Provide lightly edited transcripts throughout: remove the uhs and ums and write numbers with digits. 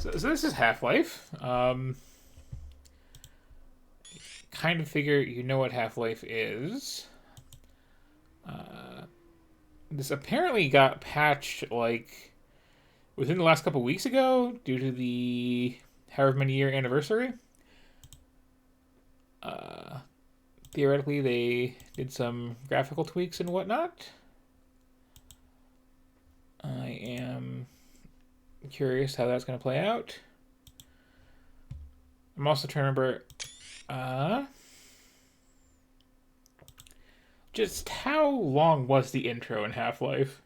So this is Half-Life. Kind of figure you know what Half-Life is. This apparently got patched like within the last couple weeks ago due to the however many year anniversary. Theoretically, they did some graphical tweaks and whatnot. I am curious how that's going to play out. I'm also trying to remember just how long was the intro in Half-Life?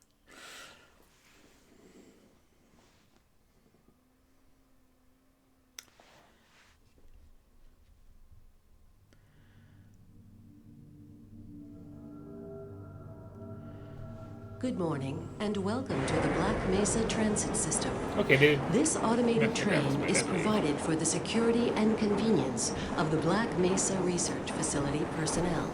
Good morning, and welcome to the Black Mesa Transit System. Okay, dude. This automated train is provided for the security and convenience of the Black Mesa Research Facility personnel.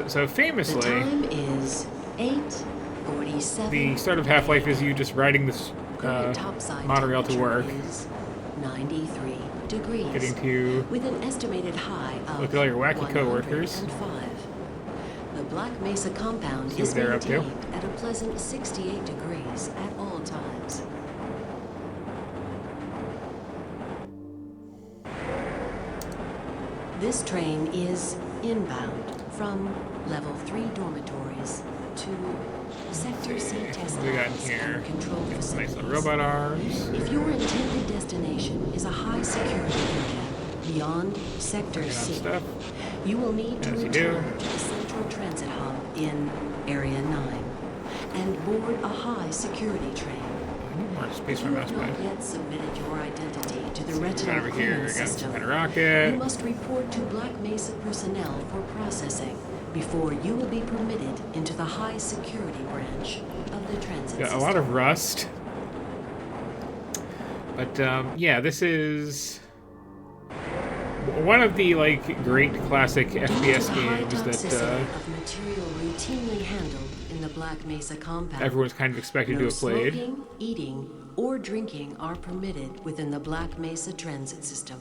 So famously, the time is 8:47. The start of Half-Life is you just riding this monorail to work. Is 93 degrees. Getting to with an estimated high of look at all your wacky coworkers. The Black Mesa compound is maintained at a pleasant 68 degrees at all times. This train is inbound from Level 3 dormitories to Sector C test labs and control facilities. Nice little robot arms. If your intended destination is a high security area beyond Sector C, you will need to return to the Central Transit Hub in Area 9 and board a high security train. I need more space for my mouse pad. If you have not yet submitted your identity to the retinal clearance system, rocket. you must report to Black Mesa personnel for processing before you will be permitted into the high security branch of the transit system. A lot of rust. But yeah, this is one of the like great classic FPS games that of material routinely handled in the Black Mesa compound. Everyone's kind of expected to have played. Smoking, eating, or drinking are permitted within the Black Mesa transit system.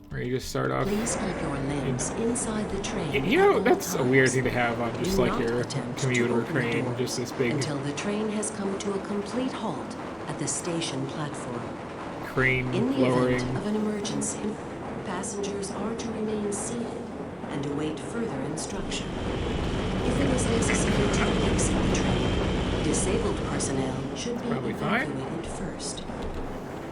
Where you just start off. Please keep your limbs inside the train. You know, that's a weird thing to have on just like your commute or train, just this big. Until the train has come to a complete halt at the station platform. Crane In the lowering. event of an emergency, passengers are to remain seated and await further instruction. If it is necessary to exit the train, disabled personnel should be evacuated first.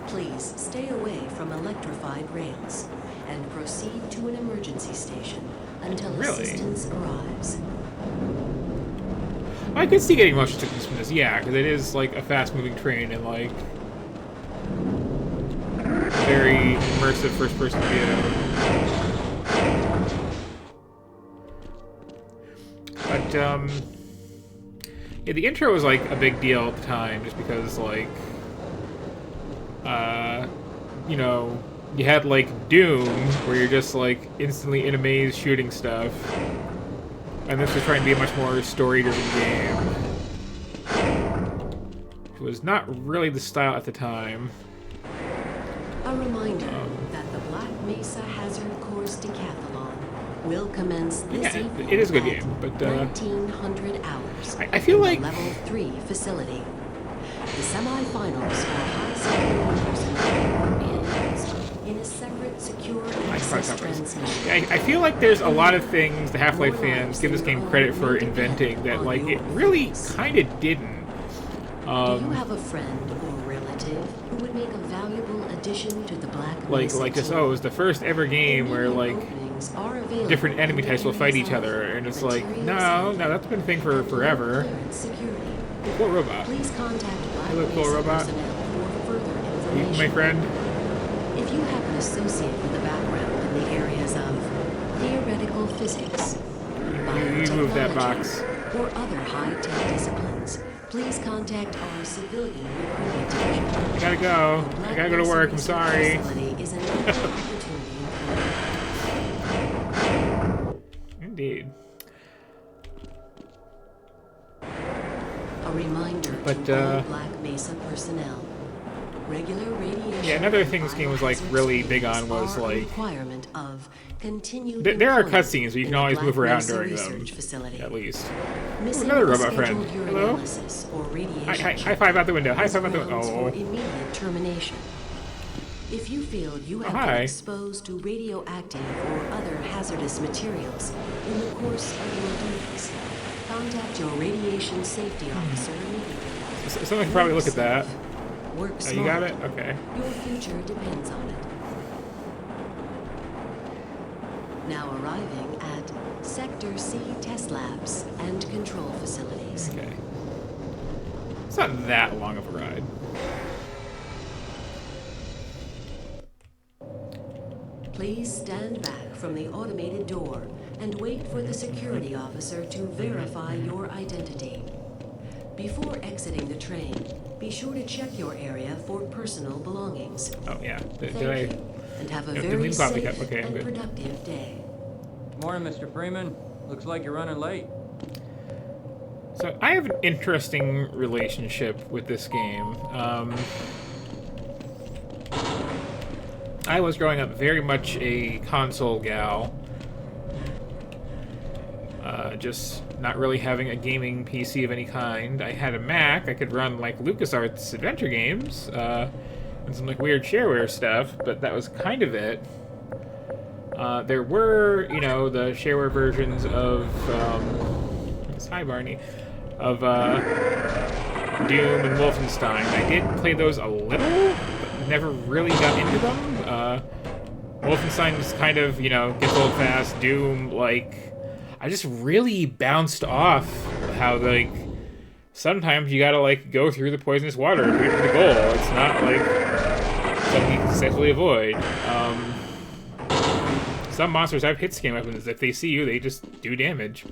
Please stay away from electrified rails and proceed to an emergency station until assistance arrives. I could see getting motion sickness from this, yeah, because it is like a fast-moving train and like very immersive first-person view. But yeah, the intro was like a big deal at the time, just because like you know, you had like Doom, where you're just like instantly in a maze shooting stuff, and this was trying to be a much more story-driven game. It was not really the style at the time. A reminder that the Black Mesa Hazard Course Decathlon will commence this evening. It is a good game, but 1900 hours. I feel like Level 3 facility. The semifinals for high security personnel will be announced in a separate secure access transmission. I feel like there's a lot of things the Half-Life fans give this game credit for inventing that like it really kind of didn't. Do you have a friend or relative who would make a valuable addition to the Black Mesa like just team? It was the first ever game where like different enemy types will fight each other, and it's like no, that's been a thing for forever. Cool robot. Please contact Black Hello, cool Mesa robot. personnel for further information. My friend. If you have an associate with a background in the areas of theoretical physics, You move that box. or other high-tech disciplines, please contact our civilian recruitment division. I gotta go. I gotta go to work. I'm sorry. Is an opportunity. Indeed. A reminder But, to all Black Mesa personnel. Regular radiation. Yeah, another thing this game was like really big on was are a like requirement of continued there are employment cutscenes, but you in can the always Black move around Mesa during them, research facility. at least. Missing another a robot friend. scheduled Hello? urinalysis or radiation Hi check five out the window. High is five out the window. grounds for Oh, immediate termination. If you feel you have hi. been exposed to radioactive or other hazardous materials in the course of your duties, contact your radiation safety officer immediately. Someone should probably look at that. Work Oh, smart. you got it? Okay. Your future depends on it. Now arriving at Sector C test labs and control facilities. Okay. It's not that long of a ride. Please stand back from the automated door and wait for the security officer to verify your identity. Before exiting the train, be sure to check your area for personal belongings. Oh, yeah. Did Thank I... you, and have a Yep, very leave the coffee safe cup. Okay, I'm and good. productive day. Morning, Mr. Freeman. Looks like you're running late. So, I have an interesting relationship with this game. I was growing up very much a console gal. Just not really having a gaming PC of any kind. I had a Mac. I could run, like, LucasArts adventure games, and some, like, weird shareware stuff, but that was kind of it. There were, you know, the shareware versions of, hi, Barney, of, Doom and Wolfenstein. I did play those a little, but never really got into them. Wolfenstein was kind of, you know, gets old fast. Doom, like, I just really bounced off how, like, sometimes you gotta, like, go through the poisonous water to get to the goal. It's not, like, something you can successfully avoid. Some monsters have hit scan weapons. If they see you, they just do damage.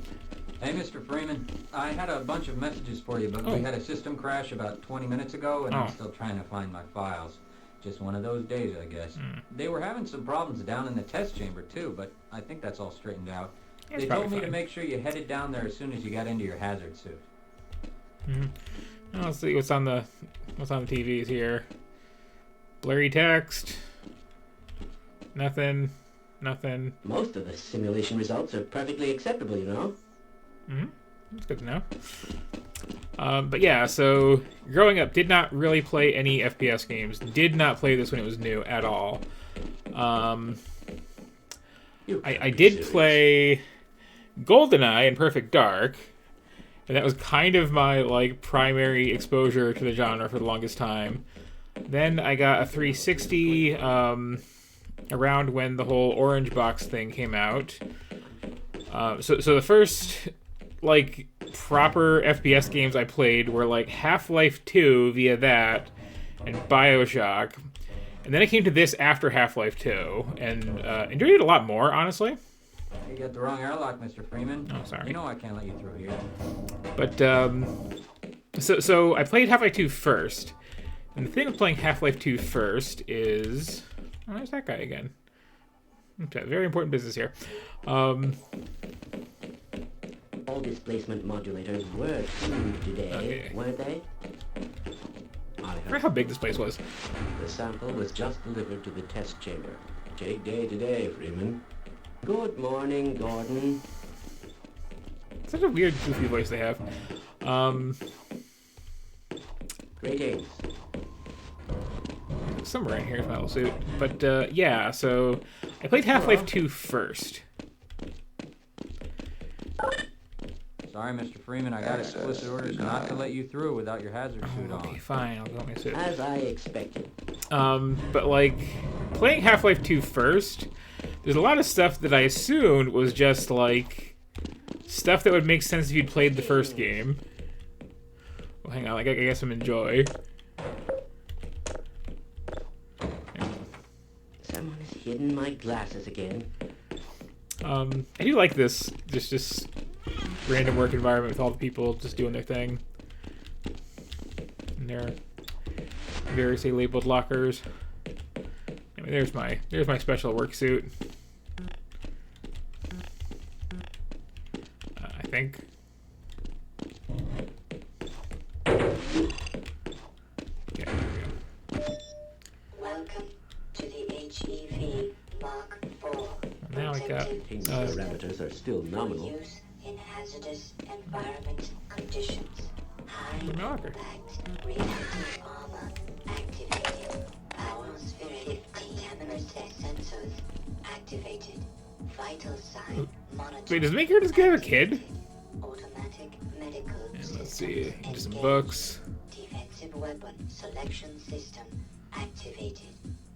Hey, Mr. Freeman. I had a bunch of messages for you, but we had a system crash about 20 minutes ago, and I'm still trying to find my files. Just one of those days, I guess. They were having some problems down in the test chamber, too, but I think that's all straightened out. Yeah, they told me fine. to make sure you headed down there as soon as you got into your hazard suit. Well, let's see what's on the TVs here. Blurry text. Nothing. Nothing. Most of the simulation results are perfectly acceptable, you know. That's good to know. But yeah, so growing up, did not really play any FPS games. Did not play this when it was new at all. I did play GoldenEye and Perfect Dark, and that was kind of my, like, primary exposure to the genre for the longest time. Then I got a 360 around when the whole Orange Box thing came out. So the first, like, proper FPS games I played were, like, Half-Life 2 via that, and BioShock. And then I came to this after Half-Life 2, and enjoyed it a lot more, honestly. You got the wrong airlock, Mr. Freeman. Oh, sorry. You know I can't let you through here. But, so I played Half-Life 2 first. And the thing with playing Half-Life 2 first is... Oh, there's that guy again. Okay, very important business here. All displacement modulators were tuned today, Okay. weren't they? I I forgot heard how big this place was. the sample was just delivered to the test chamber. Take day today, Freeman. Good morning, Gordon. Such a weird, goofy voice they have. Greetings. Somewhere in here is my little suit. But, yeah, so I played Half-Life 2 first. Sorry, Mr. Freeman. I got explicit orders not to let you through without your hazard suit Okay, on. fine, I'll go with my suit. As I expected. But, like, playing Half-Life 2 first, there's a lot of stuff that I assumed was just, like, stuff that would make sense if you'd played the first game. Well, hang on, like, I guess I'm enjoy. Someone has hidden my glasses again. I do like this, just random work environment with all the people just doing their thing. And their variously labeled lockers. Anyway, there's my special work suit. I think. Okay, there we go. got Containment parameters are still nominal. Use in hazardous environment conditions. High Marker. impact reactive armor activated. Atmospheric contaminant sensors activated. Vital sign monitored. Wait, does Maker just have a kid? Automatic medical And let's system see, just some engaged. books. Defensive weapon selection system activated.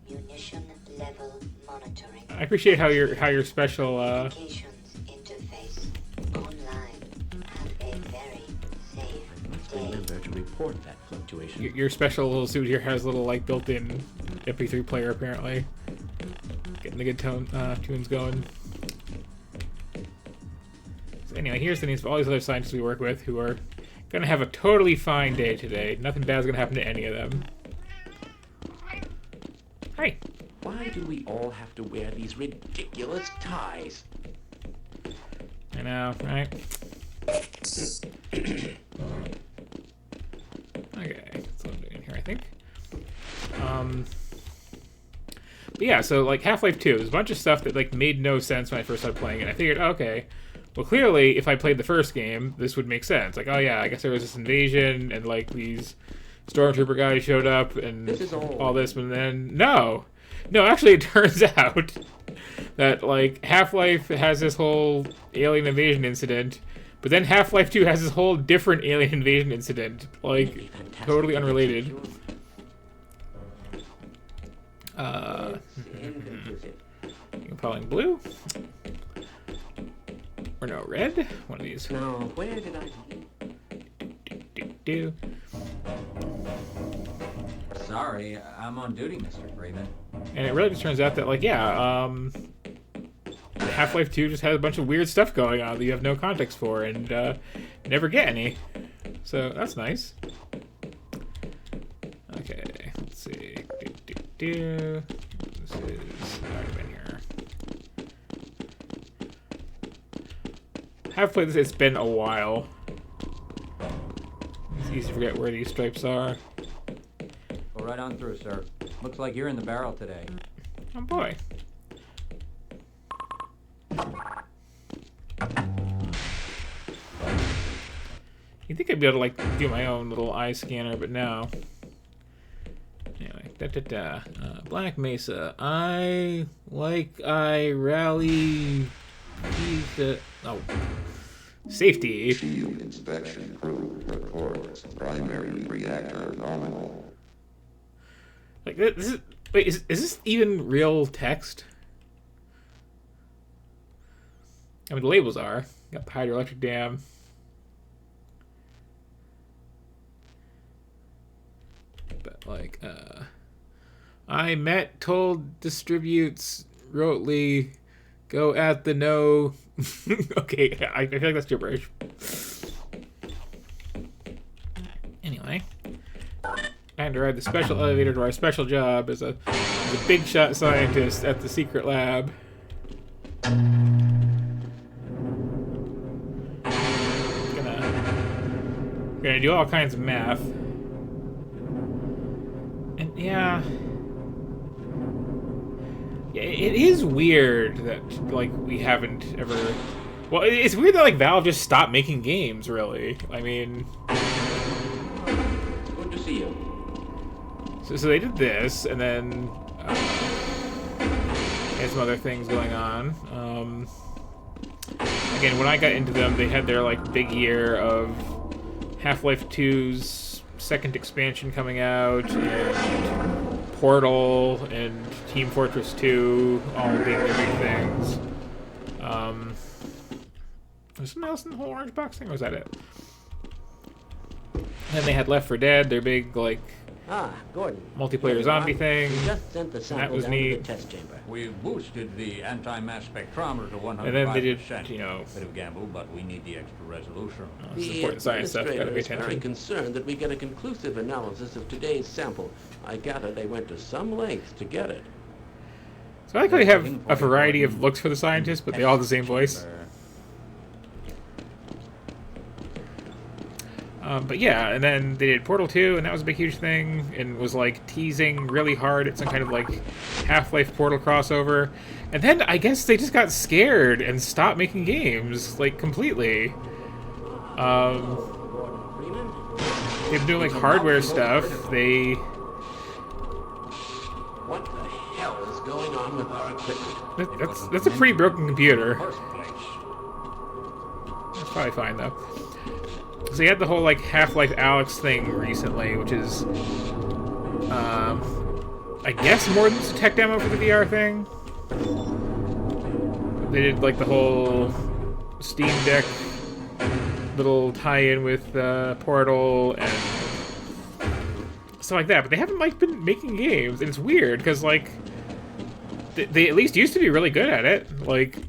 Munition level monitoring. I appreciate how your special Communications interface online. Have a very safe day. Remember to report that fluctuation. your special little suit here has a little like built-in MP3 player apparently. Getting the good tunes going. So anyway, here's the news of all these other scientists we work with who are gonna have a totally fine day today. Nothing bad's gonna happen to any of them. Hi. Why do we all have to wear these ridiculous ties? I know, right? Okay, that's what I'm doing here, I think. But yeah, so like Half-Life 2, there's a bunch of stuff that like made no sense when I first started playing it. I figured, okay, well clearly if I played the first game, this would make sense. Like, oh yeah, I guess there was this invasion and like these stormtrooper guys showed up and This is all this, but then no, actually it turns out that like Half-Life has this whole alien invasion incident, but then Half-Life 2 has this whole different alien invasion incident, like totally unrelated. Inconclusive. Calling blue? Or no, red? One of these. Now, where did I... Do. Sorry, I'm on duty, Mr. Freeman. And it really just turns out that, like, yeah, Half-Life 2 just has a bunch of weird stuff going on that you have no context for and never get any. So that's nice. Okay, let's see. This is already been here. I've played this. It's been a while. It's easy to forget where these stripes are. Go right on through, sir. Looks like you're in the barrel today. Oh boy. You'd think I'd be able to like do my own little eye scanner, but no. Anyway, Black Mesa. I rally. Safety. Shield inspection crew reports primary reactor nominal. Like this is. Wait, is this even real text? I mean, the labels are. Got the hydroelectric dam. But like, I met, told, distributes, wrotely, go at the no. Okay, I feel like that's gibberish. Anyway, I had to ride the special elevator to our special job as a big shot scientist at the secret lab. Gonna do all kinds of math. And yeah, it is weird that like we haven't ever. Well, it's weird that like Valve just stopped making games. Really, I mean, Good to see you. so they did this, and then had some other things going on. Again, when I got into them, they had their like big year of Half-Life 2's second expansion coming out, and Portal, and Team Fortress 2, all being their big things. Was something else in the whole orange box thing, or was that it? And then they had Left 4 Dead, their big, like, Ah, Gordon. multiplayer zombie thing. We just sent the That sample was down to neat. the test chamber. We've boosted the anti-mass spectrometer to 105%. And then they did, you know, Bit of gamble, but we need the extra resolution. The important science stuff, gotta administrator pay is very attention. concerned that we get a conclusive analysis of today's sample. I gather they went to some lengths to get it. So I like how they have a variety of looks for the scientists, but they all have the same voice. But yeah, and then they did Portal 2, and that was a big, huge thing, and was like teasing really hard at some kind of like Half-Life Portal crossover. And then I guess they just got scared and stopped making games, like, completely. They've been doing like hardware stuff. They... What the hell is going on with our equipment? That's a pretty broken computer. It's probably fine though. So they had the whole like Half-Life Alyx thing recently, which is, I guess more than just a tech demo for the VR thing. They did like the whole Steam Deck little tie-in with Portal and stuff like that, but they haven't like been making games, and it's weird because like they at least used to be really good at it. Like,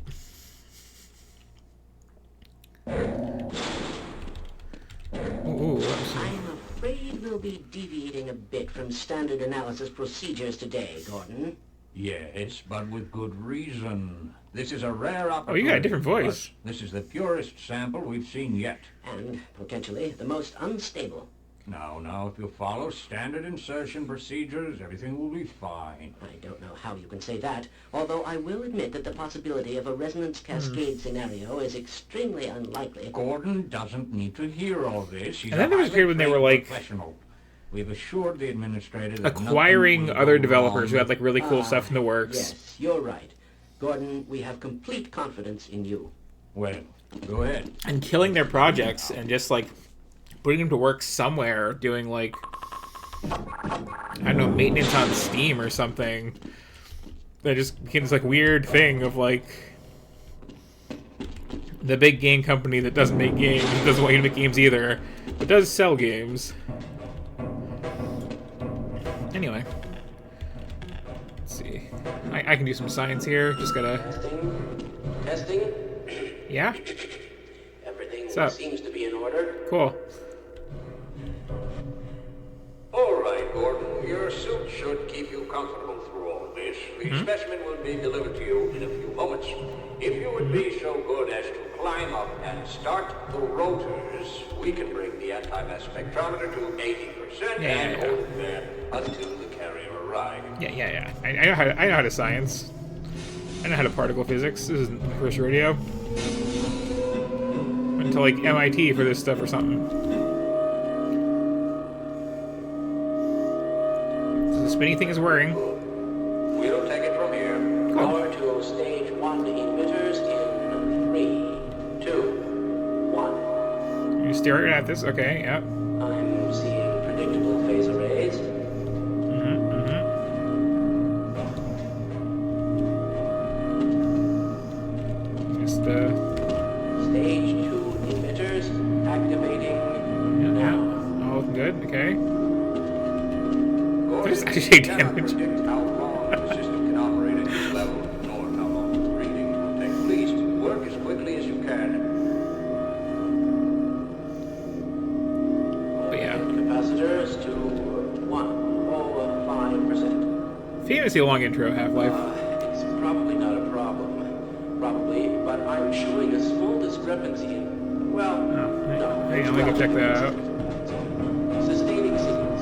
ooh, I'm afraid we'll be deviating a bit from standard analysis procedures today, Gordon. Yes, but with good reason. This is a rare opportunity. Oh, you got a different voice. This is the purest sample we've seen yet. And, potentially, the most unstable. Now, if you follow standard insertion procedures, everything will be fine. I don't know how you can say that, although I will admit that the possibility of a resonance cascade scenario is extremely unlikely. Gordon doesn't need to hear all this. He's And then there was a period when they were like We've assured the administrator that acquiring other developers who had like really cool stuff in the works. Yes, you're right. Gordon, we have complete confidence in you. Well, go ahead. And killing their projects and just like putting them to work somewhere, doing like, I don't know, maintenance on Steam or something. That just became this like weird thing of like the big game company that doesn't make games, doesn't want you to make games either, but does sell games. Anyway, let's see. I can do some science here. Just gotta. Testing. Yeah. Everything What's up? seems to be in order. Cool. All right, Gordon. Your suit should keep you comfortable through all this. The specimen will be delivered to you in a few moments. If you would be so good as to climb up and start the rotors, we can bring the anti-mass spectrometer to 80% and hold it there until the carrier arrives. Yeah. I know how to science. I know how to particle physics. This isn't my first rodeo. Went to like MIT for this stuff or something. So the spinny thing is whirring. We'll take it from here. Power to stage 1 emitters in 3, 2, 1. You stare right at this. Okay, yeah. I'm seeing predictable phase arrays. Just Stage 2 emitters activating now. all looking good. Okay. Gordon, There's actually we cannot damage. predict how long the system can operate at this level, nor how long the reading will take. Please work as quickly as you can. But yeah, Capacitors to 105%. famously long intro Half-Life. It's probably not a problem. Probably, but I'm showing a small discrepancy in, well, no. Hang on, let me go check that out. Sustaining signals.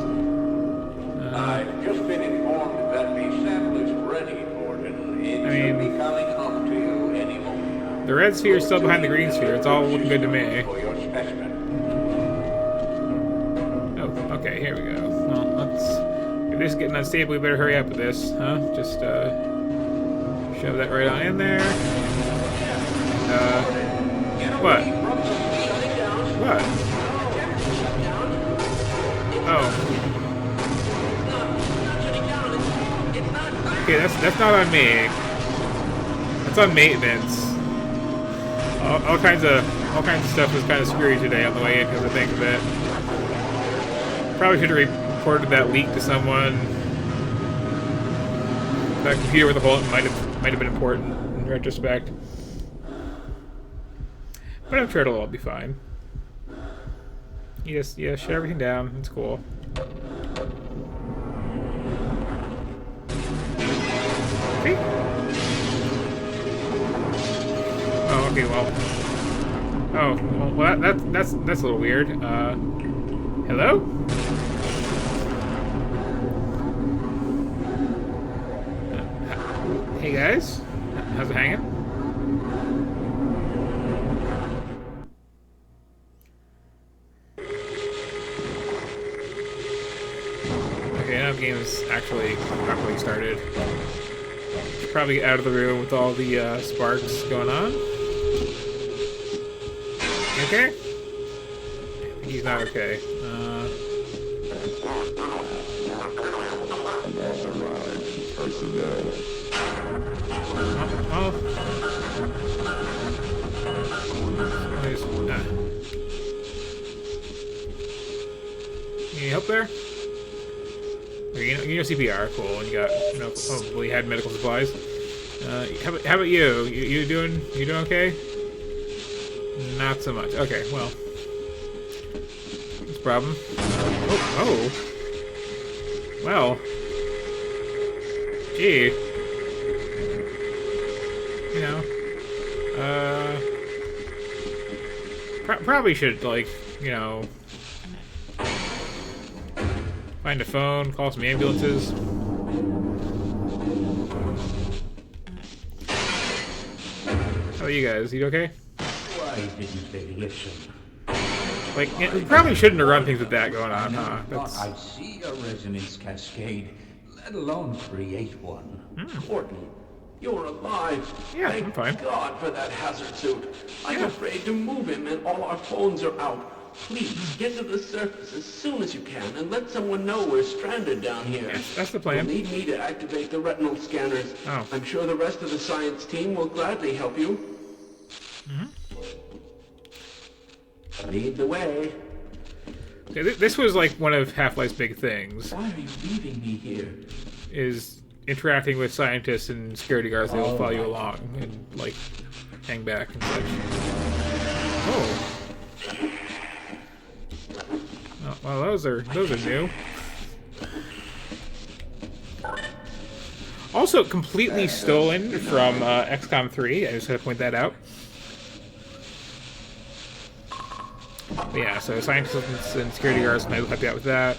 I've just been informed that the sample is ready, Gordon. It should be coming up to you any moment. The red sphere is still behind the green sphere. It's all looking good to me. For your specimen. Oh, okay, here we go. Well, let's... If this is getting unstable, we better hurry up with this, huh? Just, shove that right on in there. What? What? Oh. Okay, that's not on me. That's on maintenance. All kinds of stuff was kind of screwy today on the way in because I think that probably should have reported that leak to someone. That computer with a hole might have been important in retrospect. But I'm sure it'll all be fine. You just shut everything down. It's cool. Okay. Oh, okay. Well, that's a little weird. Hello? Hey guys, how's it hanging? Okay, now the game is actually properly started. Should probably get out of the room with all the sparks going on. You okay? He's not okay. Any help there? You know CPR, cool. And you got, probably had medical supplies. How about you? You doing okay? Not so much. Okay, well, no problem. Oh. Well. Gee. You know. Probably should, like, you know, find a phone, call some ambulances. How about you guys? You okay? Why didn't they listen? Like, we probably shouldn't have run things with that going on, huh? Thought I'd see a resonance cascade, let alone create one. Gordon, you're alive. Yeah, Thank I'm fine. God for that hazard suit. I'm Yeah. afraid to move him and all our phones are out. Please, get to the surface as soon as you can and let someone know we're stranded down here. Yes, that's the plan. You'll need me to activate the retinal scanners. Oh. I'm sure the rest of the science team will gladly help you. Lead the way. Okay, this was like one of Half-Life's big things, Why are you leaving me here? is interacting with scientists and security guards. They will follow you along and, like, hang back and such. Oh. Well, those are new. Also, completely stolen from XCOM 3. I just had to point that out. But yeah, so scientists and security guards might help you out with that.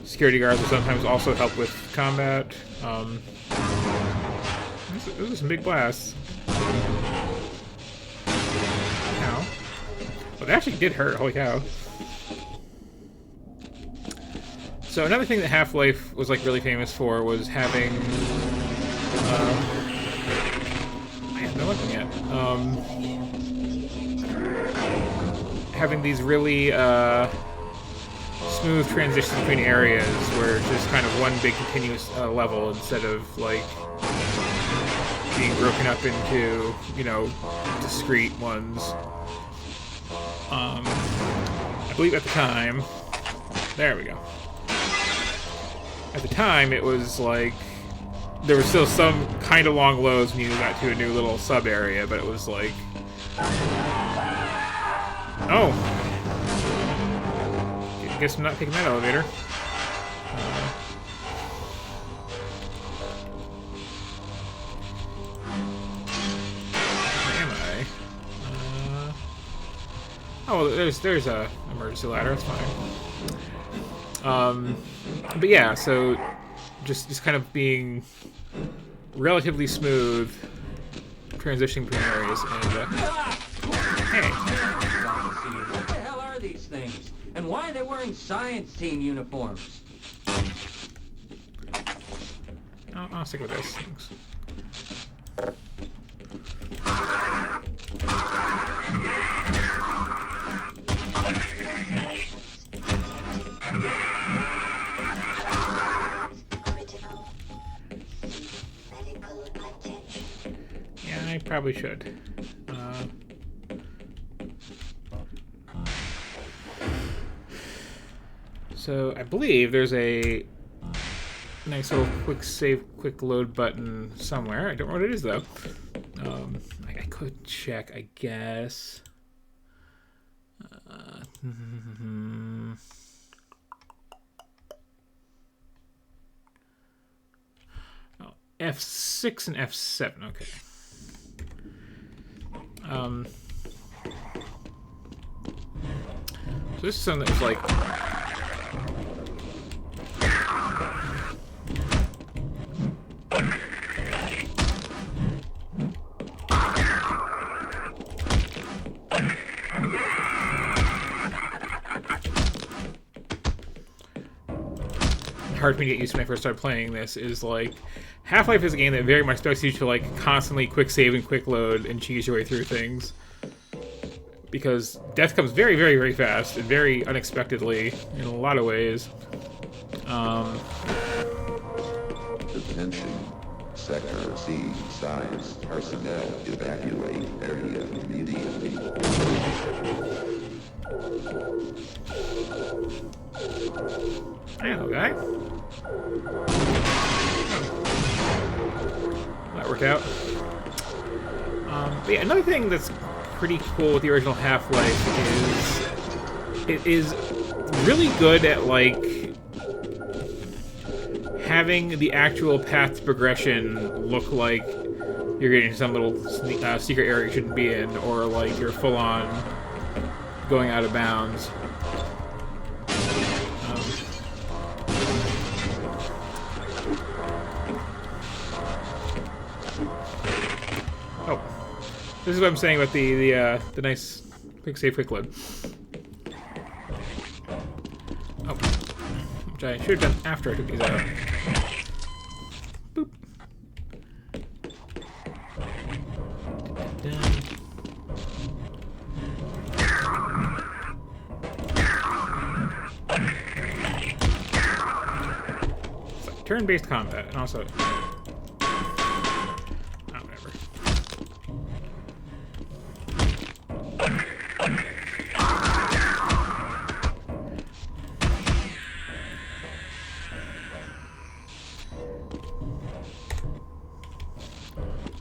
Security guards will sometimes also help with combat. Those are some big blasts. Ow. Well, they actually did hurt. Holy cow. So another thing that Half-Life was like really famous for was having. I have no weapon yet. Having these really smooth transitions between areas where it's just kind of one big continuous level instead of like being broken up into, you know, discrete ones. I believe at the time, there we go. At the time, it was like there was still some kind of long lows when you got to a new little sub area, but it was like, oh, guess I'm not taking that elevator. Where am I? Oh, there's a emergency ladder. It's fine. But yeah, so just kind of being relatively smooth, transitioning between areas, and hey. What the hell are these things? And why are they wearing science team uniforms? I'll stick with those things. Yeah, I probably should. So I believe there's a nice little quick save, quick load button somewhere. I don't know what it is though. I could check, I guess. Oh, F6 and F7. Okay. So this is something that was like hard for me to get used to when I first started playing this is like Half-Life is a game that very much expects you to like constantly quick save and quick load and cheese your way through things. Because death comes very, very, very fast and very unexpectedly in a lot of ways. Attention. Sector C, science, personnel, evacuate area immediately. Hello, guy. That worked out. But yeah, another thing that's pretty cool with the original Half-Life is it is really good at, like, having the actual path to progression look like you're getting some little secret area you shouldn't be in, or like you're full-on going out of bounds. Oh, this is what I'm saying about the nice quick save, quick load. Oh, which I should have done after I took these out. Boop. Turn-based combat, and also... whatever.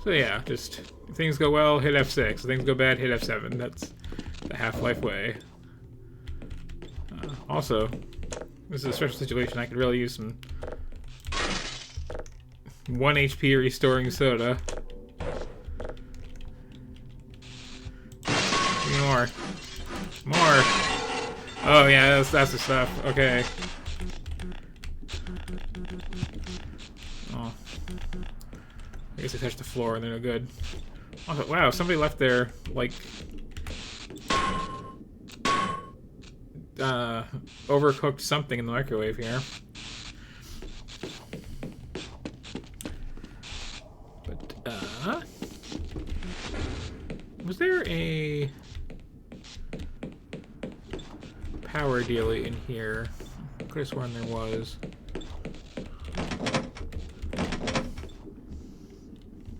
So yeah, just if things go well, hit F6. If things go bad, hit F7. That's the Half-Life way. Also, this is a special situation. I could really use some 1 HP restoring soda. More. More. Oh yeah, that's the stuff. Okay. Oh. I guess I touched the floor and they're no good. Also, wow, somebody left their, like, overcooked something in the microwave here. But, was there a power dealie in here? I could have sworn there was.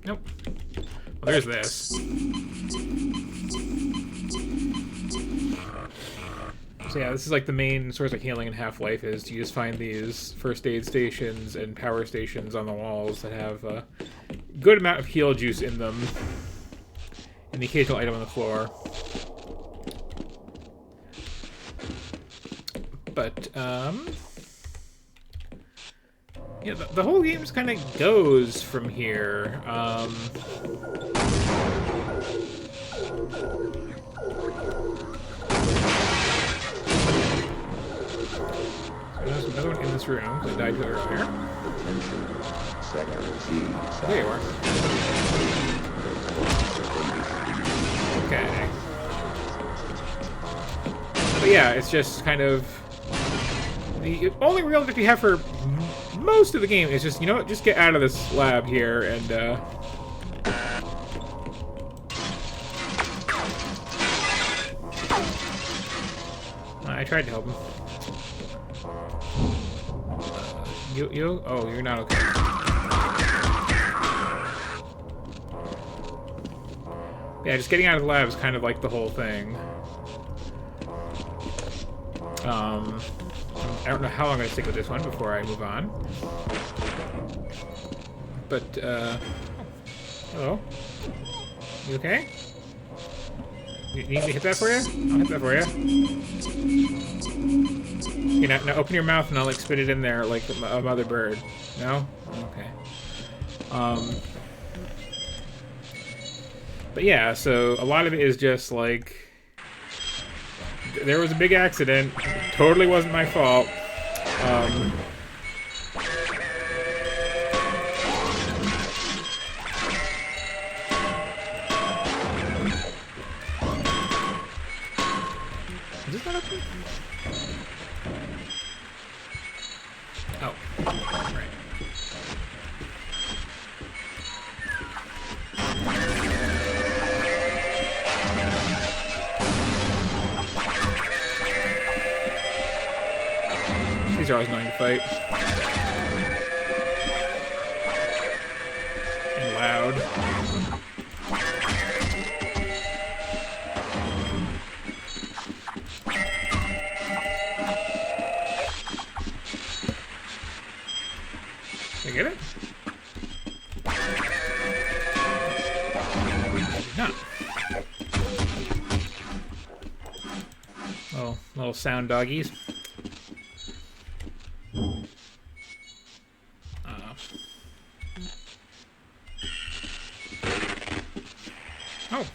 Nope. Well, there's this. So yeah, this is like the main source of healing in Half-Life is you just find these first aid stations and power stations on the walls that have a good amount of heal juice in them. And the occasional item on the floor. But, yeah, the whole game just kind of goes from here. There's another one in this room, because I died to it earlier. There you are. Okay. But yeah, it's just kind of... The only real objective you have for most of the game is just, you know what, just get out of this lab here and, I tried to help him. You? Oh, you're not okay. Yeah, just getting out of the lab is kind of like the whole thing. I don't know how long I'm going to stick with this one before I move on. But, hello? You okay? You need me to hit that for you? I'll hit that for you. Okay, now open your mouth and I'll, like, spit it in there like a mother bird. No? Okay. But yeah, so a lot of it is just, like... There was a big accident. It totally wasn't my fault. Is this not open? Oh. are always annoying to fight. And loud. Did I get it? Not. Little sound doggies. Oh.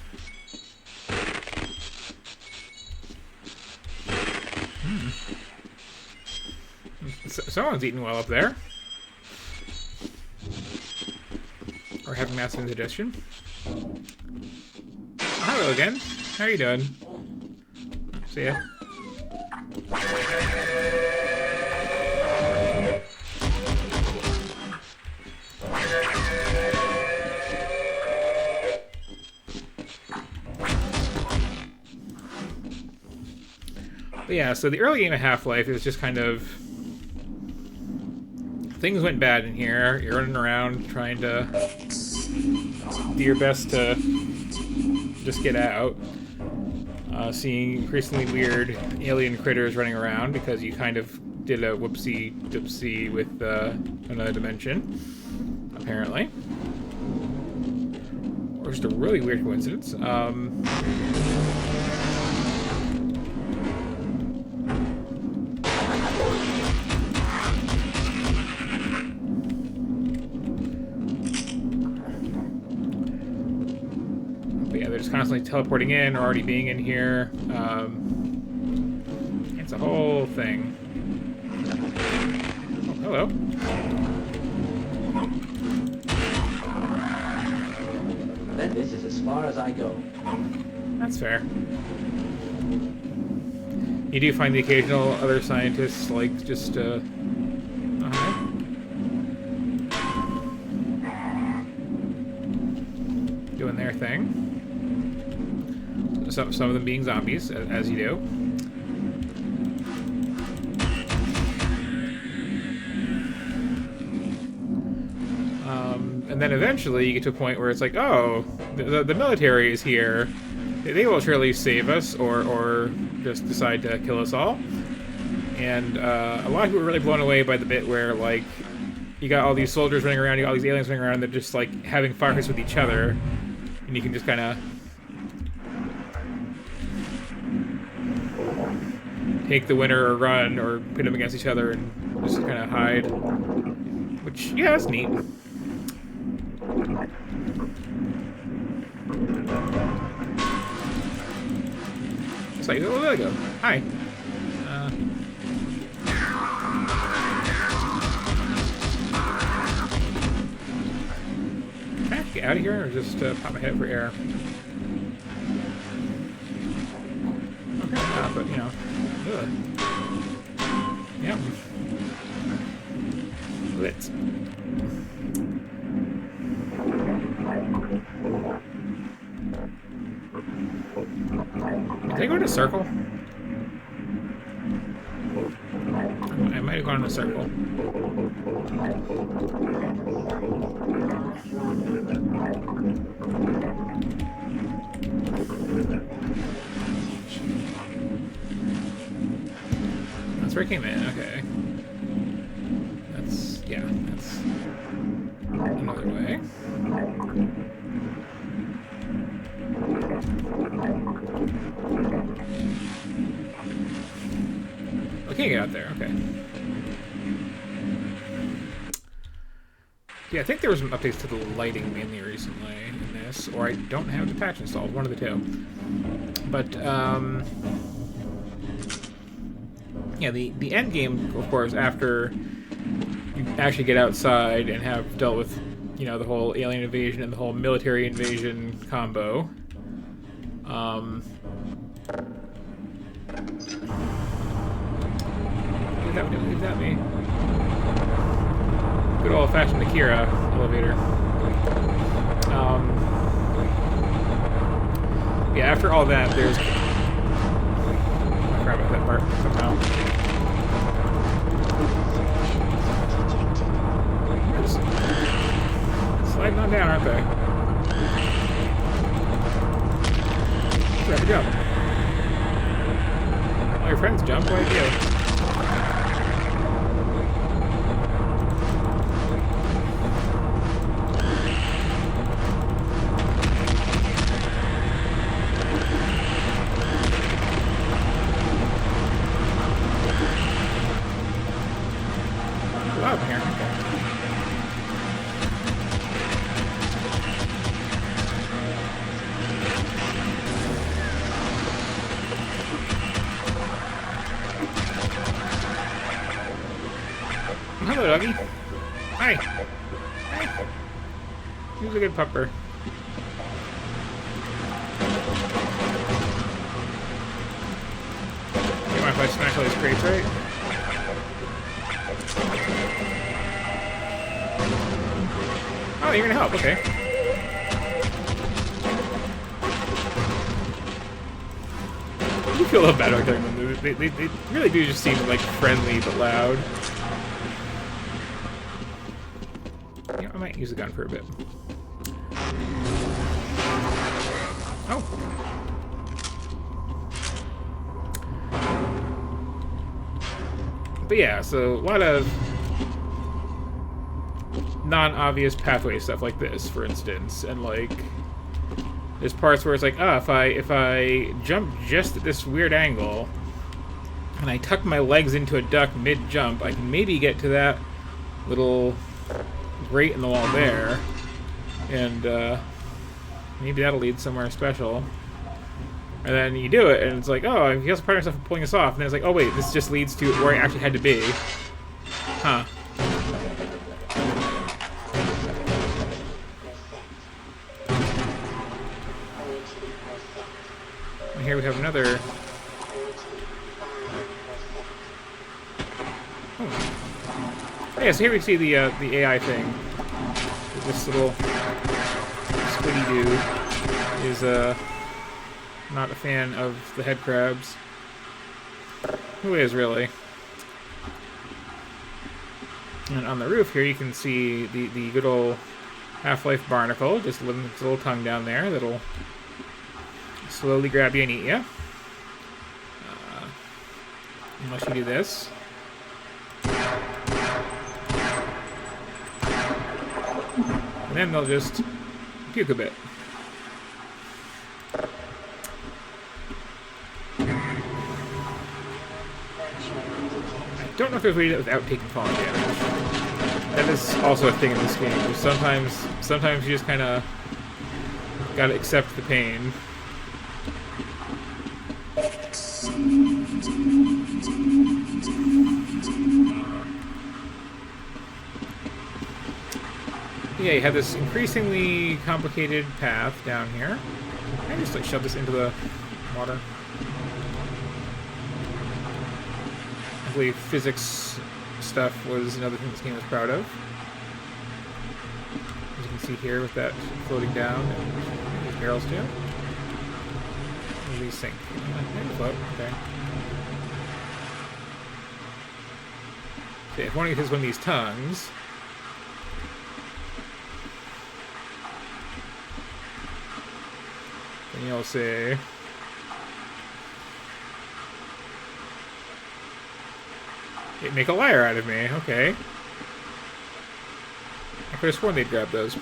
Someone's eating well up there. Or having massive indigestion. Hello again. How are you doing? See ya. But yeah, so the early game of Half-Life is just kind of... Things went bad in here. You're running around trying to do your best to just get out. Seeing increasingly weird alien critters running around because you kind of did a whoopsie-doopsie with another dimension, apparently. Or just a really weird coincidence. Constantly teleporting in or already being in here. It's a whole thing. Oh, hello. Then this is as far as I go. That's fair. You do find the occasional other scientists, like, just, doing their thing. Some of them being zombies, as you do. And then eventually you get to a point where it's like, oh, the military is here. They will surely save us, or just decide to kill us all. And a lot of people were really blown away by the bit where, like, you got all these soldiers running around, you got all these aliens running around, they're just, like, having firefights with each other. And you can just kind of take the winner or run or pit them against each other and just kind of hide. Which, yeah, that's neat. It's like, oh, there we go. Hi. Can I get out of here or just pop my head for air? Okay, but you know. Ugh. Yep. Let's. Did I go to a circle? I might have gone in a circle. That's where I came in, okay. That's, yeah, that's another way. I can't get out there, okay. Yeah, I think there was some updates to the lighting mainly recently in this, or I don't have the patch installed, one of the two. But, yeah, the end game, of course, after you actually get outside and have dealt with, you know, the whole alien invasion and the whole military invasion combo. Leave that me. Good old-fashioned Akira elevator. Yeah, after all that, there's... I forgot about that part somehow. sliding on down, aren't they? Rapid jump. All your friends jump, why do you? Up here. Hello, doggy. Hi. Hi. He's a good pupper. You mind if I smash all these crates, right? Oh, you're gonna help, okay. You feel a little bad about killing them. They really do just seem like friendly but loud. Yeah, I might use the gun for a bit. Oh. But yeah, so a lot of non-obvious pathway stuff like this, for instance, and like there's parts where it's like, if I jump just at this weird angle and I tuck my legs into a duck mid-jump, I can maybe get to that little grate in the wall there, and maybe that'll lead somewhere special. And then you do it, and it's like, oh, I feel proud of myself for pulling this off, and then it's like, oh wait, this just leads to where I actually had to be. Huh. Here we have another. Oh. Yeah, so here we see the AI thing. This little squiddy dude is not a fan of the head crabs. Who is really? And on the roof here, you can see the good old Half-Life barnacle, just living its little tongue down there. That'll slowly grab you and eat you. Unless you do this. And then they'll just puke a bit. I don't know if there's a way to do it without taking falling damage. That is also a thing in this game. Sometimes you just kind of gotta accept the pain. Yeah, you have this increasingly complicated path down here. I just like shove this into the water. I believe physics stuff was another thing this game was proud of. As you can see here with that floating down and these barrels too. These sink. They float. Okay. Okay, if one hits one of these tongues. Then you'll say. It make a liar out of me. Okay. I could have sworn they'd grab those.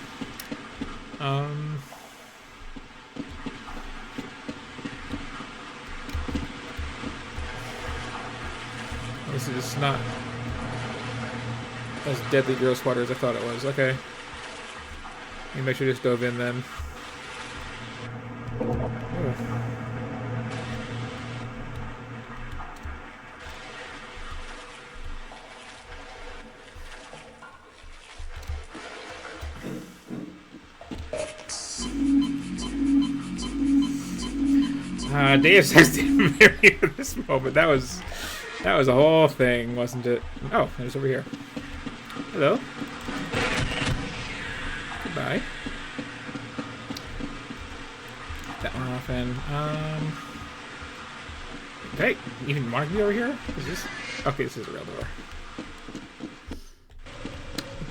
This is not as deadly gross water as I thought it was. Okay. Maybe I should just dove in then. Deus Ex didn't marry at this moment. That was a whole thing, wasn't it? Oh, there's over here. Hello. Goodbye. That one off and okay, even want to be over here? Is this okay? This is a real door.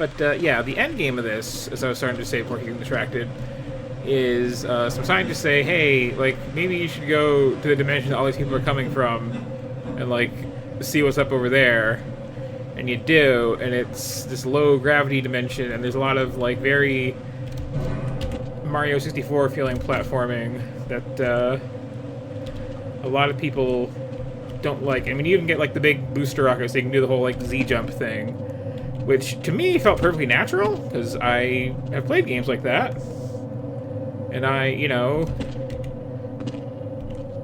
But yeah, the end game of this, as I was starting to say before getting distracted, is some scientists say, hey, like, maybe you should go to the dimension that all these people are coming from and, like, see what's up over there. And you do, and it's this low gravity dimension, and there's a lot of, like, very Mario 64 feeling platforming that a lot of people don't like. I mean, you even get, like, the big booster rocket so you can do the whole, like, Z-jump thing, which to me felt perfectly natural, because I have played games like that. And I, you know,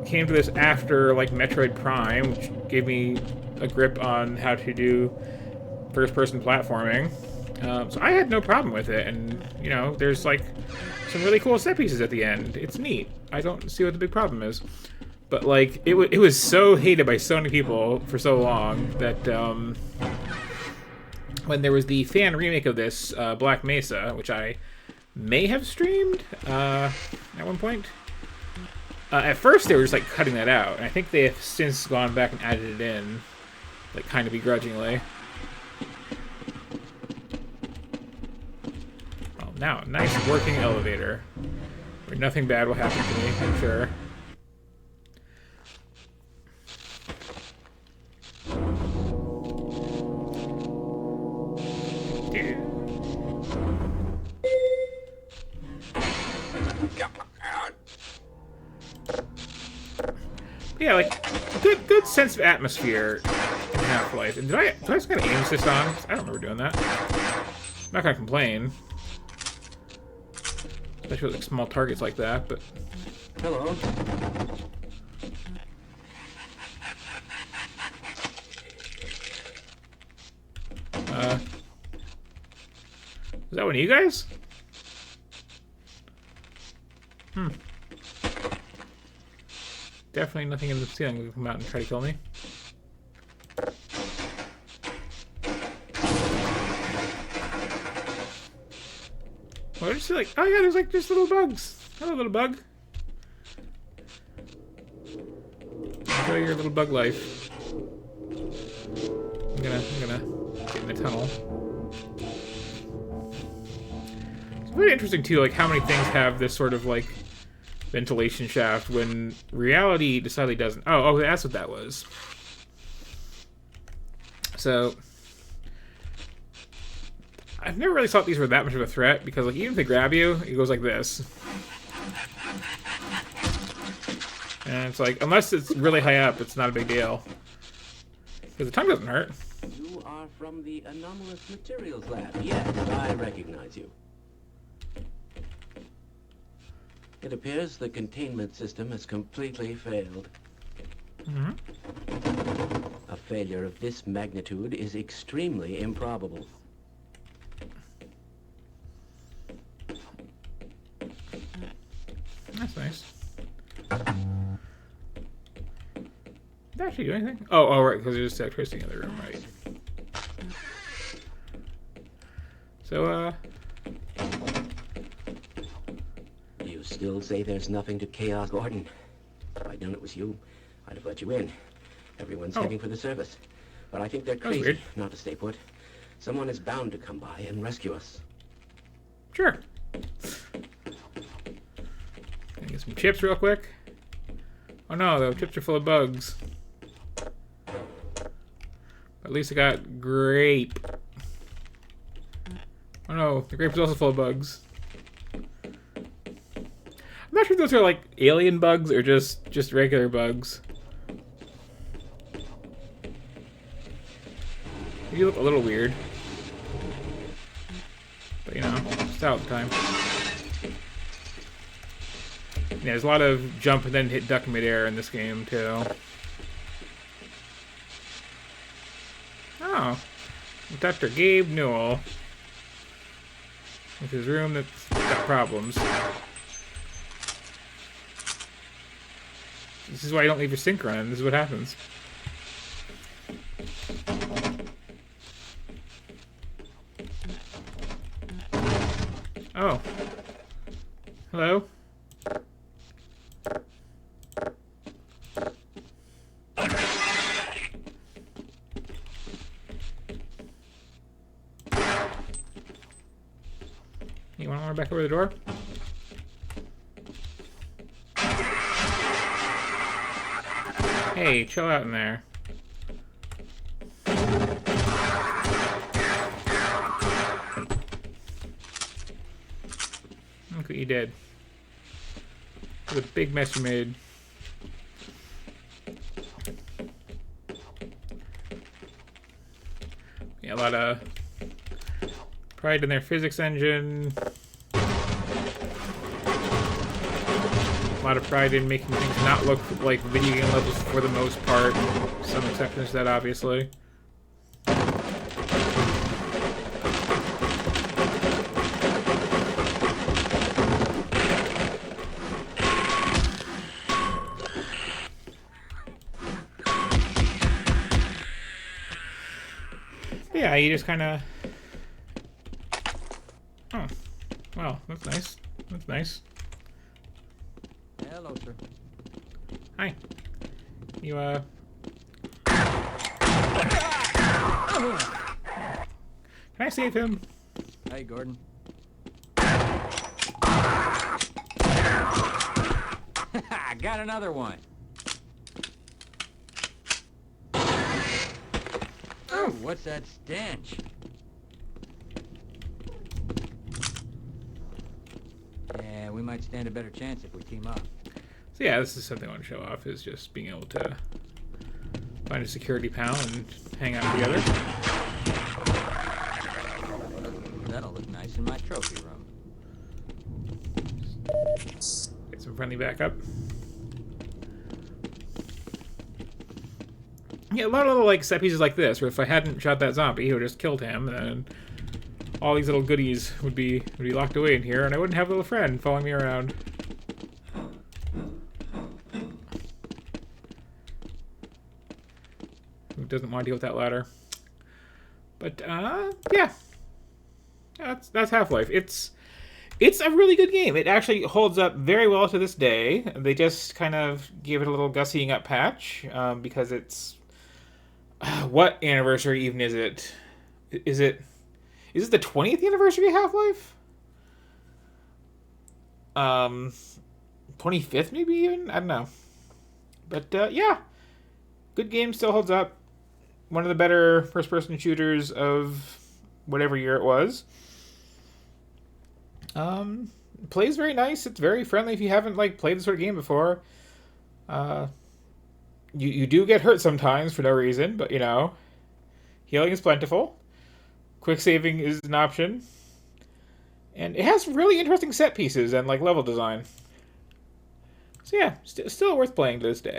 came to this after, like, Metroid Prime, which gave me a grip on how to do first-person platforming. So I had no problem with it, and, you know, there's, like, some really cool set pieces at the end. It's neat. I don't see what the big problem is. But, like, it was so hated by so many people for so long that, when there was the fan remake of this, Black Mesa, which I may have streamed at one point. At first, they were just, like, cutting that out, and I think they have since gone back and added it in, like, kind of begrudgingly. Well, now, nice working elevator, where nothing bad will happen to me, I'm sure. Yeah, like, good sense of atmosphere in Half-Life. And did I just kind of aim assist on? I don't remember doing that. I'm not gonna complain. Especially with, like, small targets like that, but... Hello. Is that one of you guys? Definitely nothing in the ceiling will come out and try to kill me. What is it like? Oh yeah, there's like just little bugs. Hello, little bug. Enjoy your little bug life. I'm gonna get in the tunnel. It's very interesting too, like how many things have this sort of like ventilation shaft when reality decidedly doesn't. Oh, that's what that was. So I've never really thought these were that much of a threat because, like, even if they grab you, it goes like this. And it's like, unless it's really high up, it's not a big deal. Because the tongue doesn't hurt. You are from the Anomalous Materials Lab. Yes, I recognize you. It appears the containment system has completely failed. A failure of this magnitude is extremely improbable. That's nice. Did that actually do anything? Oh, right, because there's electricity in the room, right. So, You still say there's nothing to Chaos, Gordon? If I'd known it was you, I'd have let you in. Everyone's heading for the service. But I think they're crazy not to stay put. Someone is bound to come by and rescue us. Sure. Get some chips real quick. Oh no, the chips are full of bugs. At least I got grape. Oh no, the grape is also full of bugs. I'm not sure if those are like alien bugs or just regular bugs. You look a little weird. But you know, it's out of time. Yeah, there's a lot of jump and then hit duck midair in this game, too. Oh. Dr. Gabe Newell. With his room that's got problems. This is why you don't leave your sink running. This is what happens. Oh. Hello? back over the door. Hey, chill out in there. Look what you did. What a big mess you made. Yeah, a lot of pride in their physics engine. A lot of pride in making things not look like video game levels for the most part. Some exceptions to that, obviously. Yeah, you just kind of... Oh. Well, that's nice. That's nice. Hello, sir. Hi. You, Can I save him? Hey, Gordon. I got another one. Oh, what's that stench? Yeah, we might stand a better chance if we team up. So yeah, this is something I want to show off, is just being able to find a security pal and hang out together. That'll look nice in my trophy room. Get some friendly backup. Yeah, a lot of little like set pieces like this, where if I hadn't shot that zombie, he would have just killed him, and all these little goodies would be locked away in here, and I wouldn't have a little friend following me around. Who doesn't want to deal with that ladder? But yeah, that's Half-Life. It's a really good game. It actually holds up very well to this day. They just kind of gave it a little gussying up patch because it's what anniversary even is it? Is it the 20th anniversary of Half-Life? 25th maybe even? I don't know. But yeah, good game, still holds up. One of the better first-person shooters of whatever year it was. Plays very nice. It's very friendly if you haven't like played this sort of game before. You do get hurt sometimes for no reason, but you know, healing is plentiful. Quick saving is an option. And it has really interesting set pieces and like level design. So yeah, still worth playing to this day.